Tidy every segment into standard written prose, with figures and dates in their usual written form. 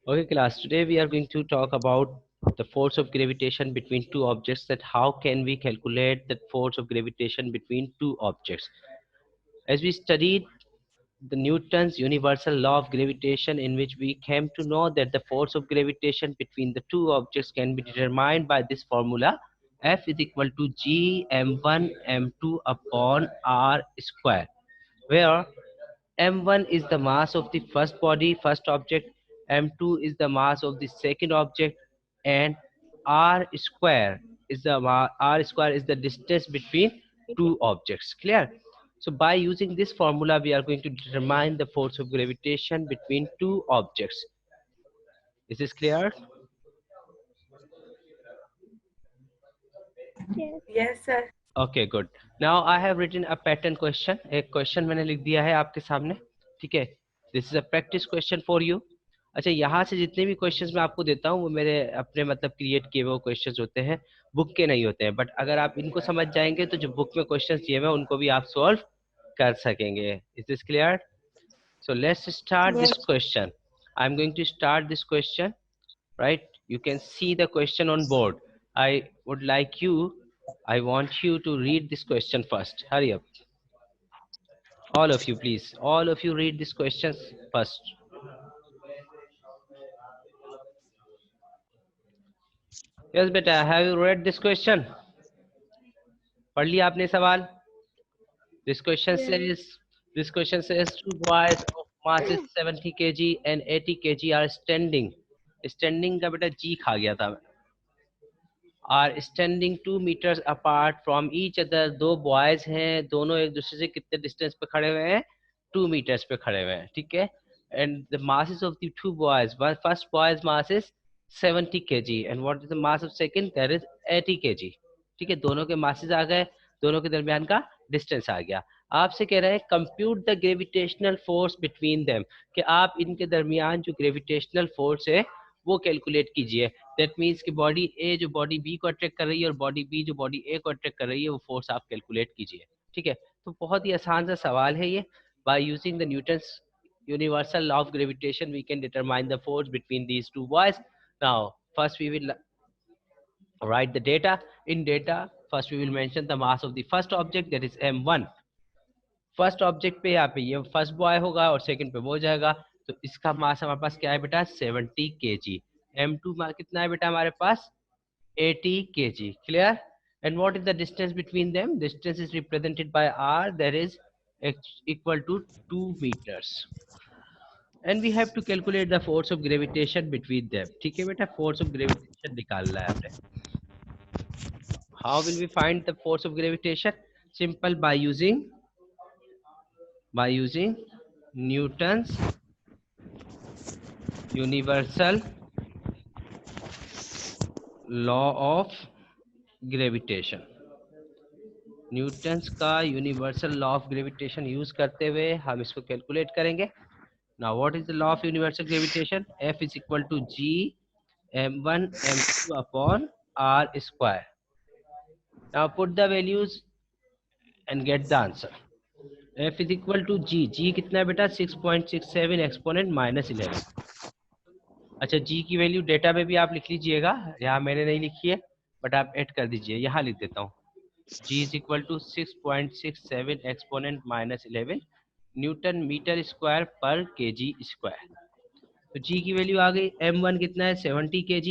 Okay, class. Today we are going to talk about the force of gravitation between two objects. That how can we calculate the force of gravitation between two objects? As we studied the Newton's universal law of gravitation, in which we came to know that the force of gravitation between the two objects can be determined by this formula: F is equal to G m1 m2 upon r square, where m1 is the mass of the first body, first object, m2 is the mass of the second object, and r square is the r square is the distance between two objects. Clear? So by using this formula, we are going to determine the force of gravitation between two objects. Is this clear? Yes. Yes, sir. Okay, good. Now I have written a pattern question. एक question मैंने लिख दिया है आपके सामने. ठीक है. This is a practice question for you. अच्छा, यहाँ से जितने भी क्वेश्चंस मैं आपको देता हूँ वो मेरे अपने मतलब क्रिएट किए हुए क्वेश्चंस होते हैं, बुक के नहीं होते हैं. बट अगर आप इनको समझ जाएंगे तो जो बुक में क्वेश्चंस दिए हुए हैं उनको भी आप सॉल्व कर सकेंगे. Is this clear? So let's start this Yes. question. I'm going to start this question, right? You can see the question on board. I want you to read this question first. Hurry up. All of you, please. All of you read this question first. Yes, beta. Have you read this question? पढ़ लिया आपने सवाल? This question Yes. says two boys of masses 70 kg and 80 kg are standing. Standing का बेटा G खा गया था. Are standing 2 meters apart from each other. दो बॉयज हैं, दोनों एक दूसरे से कितने डिस्टेंस पे खड़े हुए हैं? 2 meters पे खड़े हुए हैं. ठीक है. And the masses of the two boys, first boy's mass is 70 kg and what is the mass of second? That is 80 kg. ठीक है. दोनों के masses आ गए, दोनों के दरमियान का डिस्टेंस आ गया. आपसे कह रहे हैं compute the gravitational force between them, कि आप इनके दरमियान जो ग्रेविटेशनल फोर्स है वो कैलकुलेट कीजिए. दैट मीन्स कि बॉडी ए जो बॉडी बी को अट्रैक्ट कर रही है और बॉडी बी जो बॉडी ए को अट्रैक्ट कर रही है, वो फोर्स आप कैलकुलेट कीजिए. ठीक है. तो बहुत ही आसान सा सवाल है ये. By using the Newton's universal law of gravitation we can determine the force between these two boys. Now first we will write the data. In data, first we will mention the mass of the first object, that is m1. First object पे यहाँ पे ये first boy होगा और second पे वो हो जाएगा. तो इसका मास हमारे पास क्या है बेटा? 70 kg. m2 कितना है बेटा हमारे पास? 80 kg. Clear? And what is the distance between them? Distance is represented by r, that is equal to 2 meters. And we have to calculate the force of gravitation between them. ठीक है बेटा, force of gravitation निकालना है हमने. How will we find the force of gravitation? Simple, by using Newton's universal law of gravitation. Newton's का universal law of gravitation use करते हुए हम इसको कैलकुलेट करेंगे. Now what is the law of universal gravitation? F is equal to G m1 m2 upon r square. Now put the values and get the answer. F is equal to G. G कितना है बेटा? 6.67 exponent -11. अच्छा, G की value data में भी आप लिख लीजिएगा, यहाँ मैंने नहीं लिखी है बट आप ऐड कर दीजिए. यहाँ लिख देता हूँ. G is equal to 6.67 exponent -11 newton metre square per KG square. तो G की वैल्यू आ गई. M1 कितना है? 70 kg.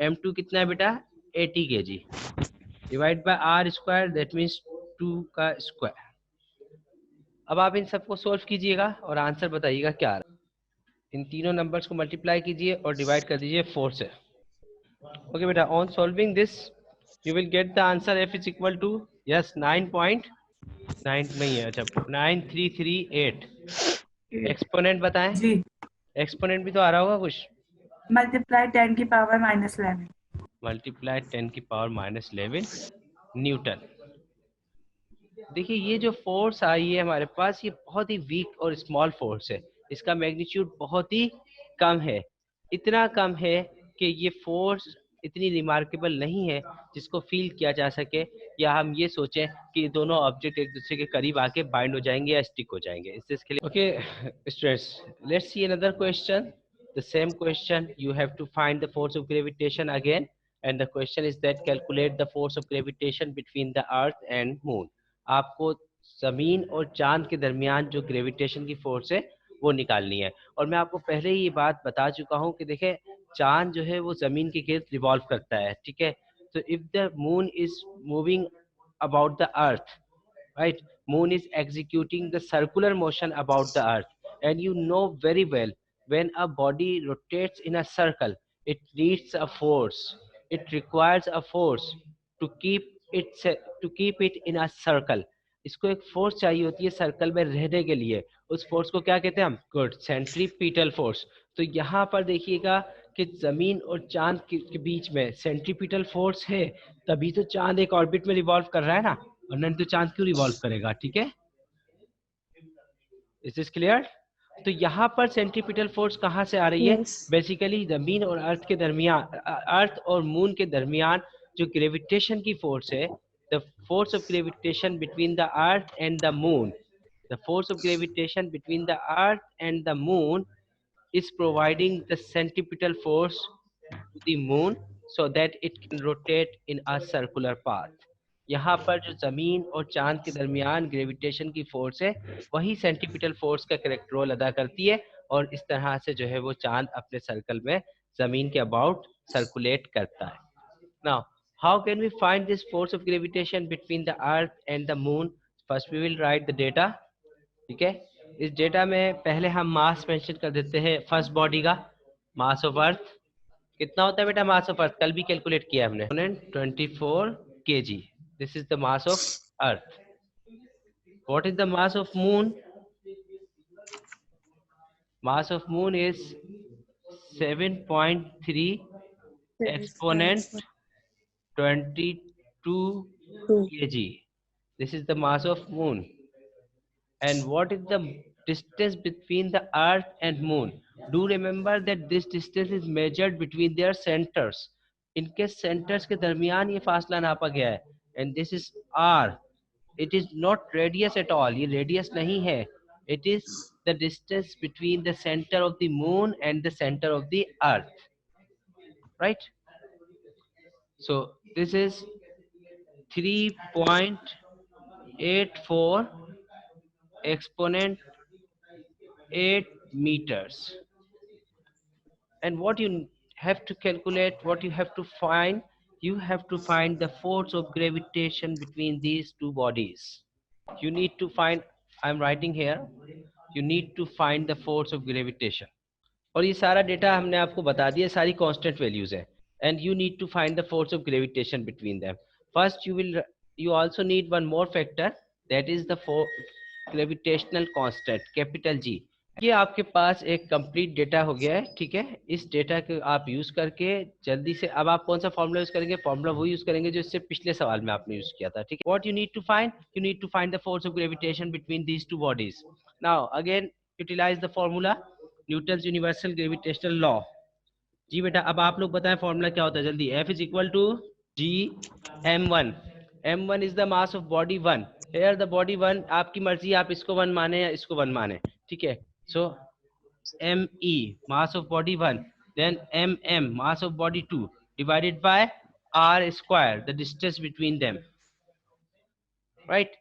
M2 कितना है बेटा? 80 kg. Divide by R square, that means 2 का स्क्वायर. अब आप इन सबको सॉल्व कीजिएगा और आंसर बताइएगा क्या आ रहा है. इन तीनों नंबर्स को मल्टीप्लाई कीजिए और डिवाइड कर दीजिए 4 से. ओके बेटा, on solving this you will get the answer. F is equal to, yes, 9.9 नहीं है, अच्छा 9338. एक्सपोनेंट बताएं. जी. एक्सपोनेंट भी तो आ रहा होगा कुछ. मल्टीप्लाई 10 की पावर -11. मल्टीप्लाई 10 की पावर -11 न्यूटन. देखिए, ये जो फोर्स आई है हमारे पास, ये बहुत ही वीक और स्मॉल फोर्स है. इसका मैग्नीट्यूड बहुत ही कम है. इतना कम है कि ये फोर्स इतनी रिमार्केबल नहीं है जिसको फील किया जा सके, या हम ये सोचें कि दोनों ऑब्जेक्ट एक दूसरे के करीब आके बाइंड हो जाएंगे या स्टिक हो जाएंगे. इसके लिए okay students, let's see another question. the same question, you have to find the force of gravitation again, and the question is that calculate the force of gravitation between the earth and moon. आपको जमीन और चांद के दरमियान जो gravitation की force है वो निकालनी है। और मैं आपको पहले ही ये बात बता चुका हूँ कि देखें चांद जो है वो जमीन के गिर्द रिवॉल्व करता है, ठीक है। तो if the moon is moving about the earth, right, moon is executing the circular motion about the earth, and you know very well when a body rotates in a circle it needs a force, it requires a force to keep it in a circle। इसको एक force चाहिए होती है circle में रहने के लिए, उस फोर्स को क्या कहते हैं हम? Good, centripetal force. तो यहाँ पर देखिएगा कि जमीन और चांद के बीच में सेंट्रीपिटल फोर्स है, तभी तो चांद एक ऑर्बिट में रिवॉल्व कर रहा है ना, वरना तो चांद क्यों रिवॉल्व करेगा, ठीक है। Is this clear? तो यहाँ पर सेंट्रीपिटल फोर्स कहाँ से आ रही है? Yes. बेसिकली जमीन और अर्थ के दरमियान, अर्थ और मून के दरमियान जो ग्रेविटेशन की फोर्स है, the force of gravitation between the earth and the moon, the force of gravitation between the earth and the moon is providing the centripetal force to the moon so that it can rotate in a circular path। यहाँ पर जो जमीन और चांद के दरमियान gravitation की force है वही सेंट्रीपिटल फोर्स का करेक्ट रोल अदा करती है, और इस तरह से जो है वो चांद अपने सर्कल में जमीन के अबाउट सर्कुलेट करता है। Now, how can we find this force of gravitation between the earth and the moon? First we will write the data, ठीक है। इस डेटा में पहले हम मास मेंशन कर देते हैं फर्स्ट बॉडी का, मास ऑफ अर्थ कितना होता है बेटा? मास ऑफ अर्थ कल भी कैलकुलेट किया हमने, 24 kg। This is the mass of earth. What is the mass of moon? Mass of moon is 7.3 exponent 22 kg। This is the mass of moon. And what is the distance between the earth and moon? Do remember that this distance is measured between their centers। इनके centers के दरमियान ये फासला नापा गया है, and this is r। it is not radius at all, ये radius नहीं है, it is the distance between the center of the moon and the center of the earth, right? So this is 3.84 exponent 8 meters, and what you have to calculate, what you have to find, you have to find the force of gravitation between these two bodies। You need to find, I'm writing here, you need to find the force of gravitation। और ये सारा data हमने आपको बता दिया, सारी constant values है, and you need to find the force of gravitation between them। First you also need one more factor, that is the gravitational constant, capital G। ये आपके पास एक कंप्लीट डेटा हो गया है, ठीक है। इस डेटा को आप यूज करके जल्दी से, अब आप कौन सा फॉर्मूला यूज करेंगे? फॉर्मूला वो यूज करेंगे जो इससे पिछले सवाल में आपने यूज किया था, ठीक है। What you need to find? You need to find the force of gravitation between these two bodies. Now again utilise the formula, Newton's universal gravitational law. जी बेटा, अब आप लोग बताएं फॉर्मूला क्या होता है जल्दी। F is equal to G m1। m1 is the mass of body 1। Here the body 1, आपकी मर्जी, आप इसको 1 माने या इसको 1 माने, ठीक है। So me mass of body 1, then mm mass of body 2 divided by r square, the distance between them, right.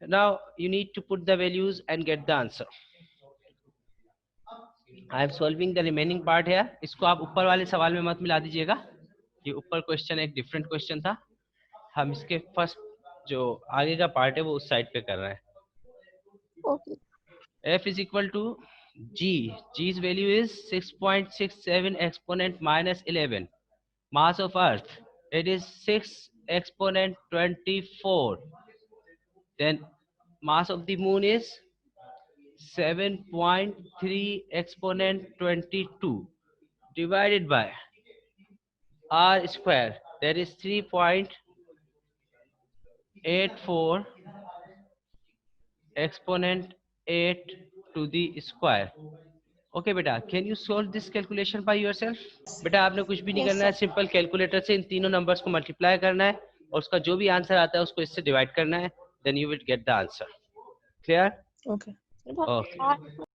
Now you need to put the values and get the answer. I am solving the remaining part है। इसको आप ऊपर वाले सवाल में मत मिला दीजिएगा, ये ऊपर क्वेश्चन एक डिफरेंट क्वेश्चन था, हम इसके फर्स्ट जो आगे का पार्ट है वो उस साइड पे कर रहे हैं। Okay. F is equal to G, G's value is 6.67 exponent minus 11। mass of earth, it is 6 exponent 24। then mass of the moon is 7.3 exponent 22 divided by r square, that is 3.84 exponent 8 to the square। Okay बेटा, can you solve this calculation by yourself? बेटा आपने कुछ भी नहीं Yes, करना है, sir. Simple calculator से इन तीनों नंबर्स को मल्टीप्लाई करना है और उसका जो भी आंसर आता है उसको इससे डिवाइड करना है, then you will get the answer. Clear? Okay. Okay.